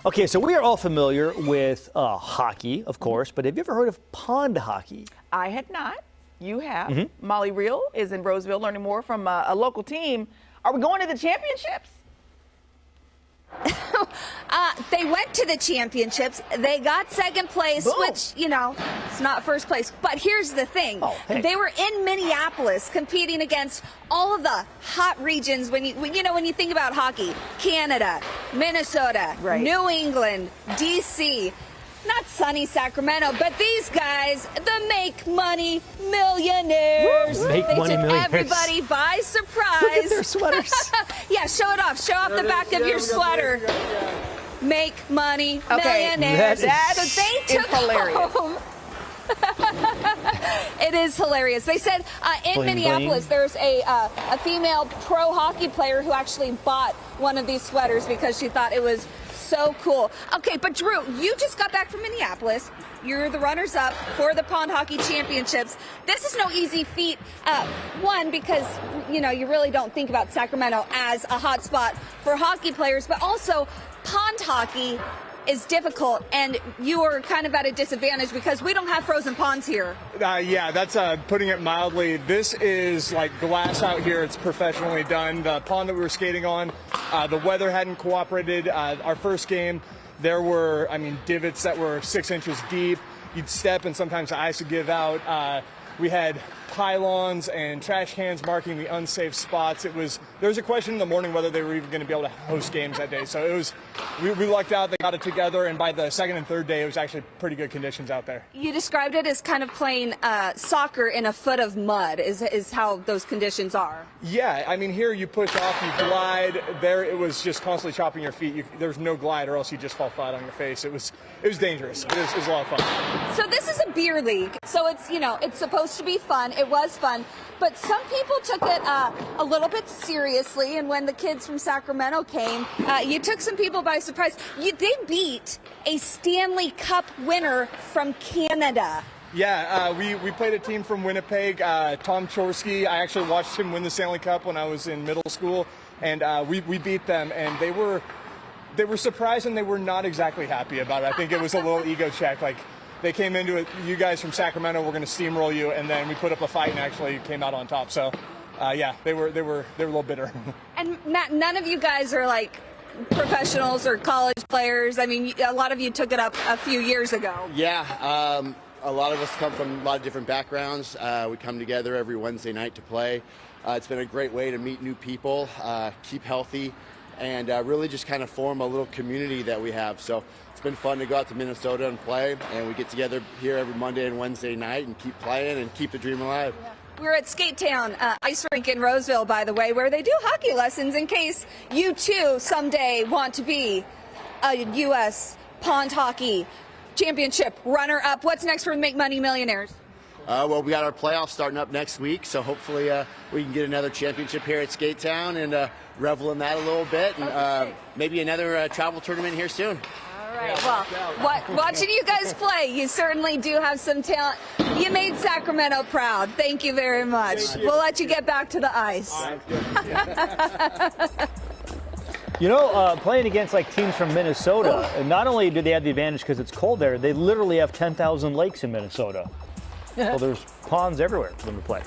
Okay, so we are all familiar with hockey, of course, but have you ever heard of pond hockey? I had not. You have. Molly Riehl is in Roseville learning more from a local team. Are we going to the championships? They went to the championships. They got second place, Boom. which, it's not first place. But here's the thing. Oh, hey. They were in Minneapolis competing against all of the hot regions when you think about hockey. Canada, Minnesota, Right. New England, D.C., not sunny Sacramento, but these guys, the Make Money Millionaires. Make they Money took Millionaires. everybody by surprise. Look at their sweaters. Yeah, show it off. Show off the back of your sweater. Make Money Millionaires. That So they took hilarious. home. It is hilarious. They said in Bling, Minneapolis bling. there's a female pro hockey player who actually bought one of these sweaters because she thought it was so cool. Okay, but Drew, you just got back from Minneapolis. You're the runners-up for the Pond Hockey Championships. This is no easy feat. One, because, you really don't think about Sacramento as a hot spot for hockey players, but also pond hockey is difficult, and you are kind of at a disadvantage because we don't have frozen ponds here. Yeah, that's putting it mildly. This is like glass out here. It's professionally done. The pond that we were skating on, the weather hadn't cooperated. Our first game, there were, divots that were 6 inches deep. You'd step and sometimes the ice would give out. We had pylons and trash cans marking the unsafe spots. There was a question in the morning whether they were even going to be able to host games that day. So we lucked out. They got it together, and by the second and third day, it was actually pretty good conditions out there. You described it as kind of playing soccer in a foot of mud is how those conditions are. Yeah, here you push off, you glide. There it was just constantly chopping your feet. There was no glide, or else you just fall flat on your face. It was dangerous, but it was a lot of fun. So this is a beer league, so it's supposed to be fun. It was fun, but some people took it a little bit seriously. And when the kids from Sacramento came, you took some people by surprise. They beat a Stanley Cup winner from Canada. Yeah, we played a team from Winnipeg, Tom Chorsky. I actually watched him win the Stanley Cup when I was in middle school, and we beat them, and they were surprised, and they were not exactly happy about it. I think it was a little ego check, like they came into it, you guys from Sacramento, we're going to steamroll you, and then we put up a fight and actually came out on top. So, yeah, they were a little bitter. And Matt, none of you guys are like professionals or college players. A lot of you took it up a few years ago. Yeah, a lot of us come from a lot of different backgrounds. We come together every Wednesday night to play. It's been a great way to meet new people, keep healthy, and really just kind of form a little community that we have. So it's been fun to go out to Minnesota and play, and we get together here every Monday and Wednesday night and keep playing and keep the dream alive. Yeah. We're at Skate Town Ice Rink in Roseville, by the way, where they do hockey lessons in case you too someday want to be a U.S. Pond Hockey Championship runner-up. What's next for Make Money Millionaires? Well, we got our playoffs starting up next week, so hopefully we can get another championship here at Skate Town and revel in that a little bit, and maybe another travel tournament here soon. All right. Well, watching you guys play, you certainly do have some talent. You made Sacramento proud. Thank you very much. We'll let you get back to the ice. Playing against teams from Minnesota, not only do they have the advantage because it's cold there, they literally have 10,000 lakes in Minnesota. So there's ponds everywhere for them to play.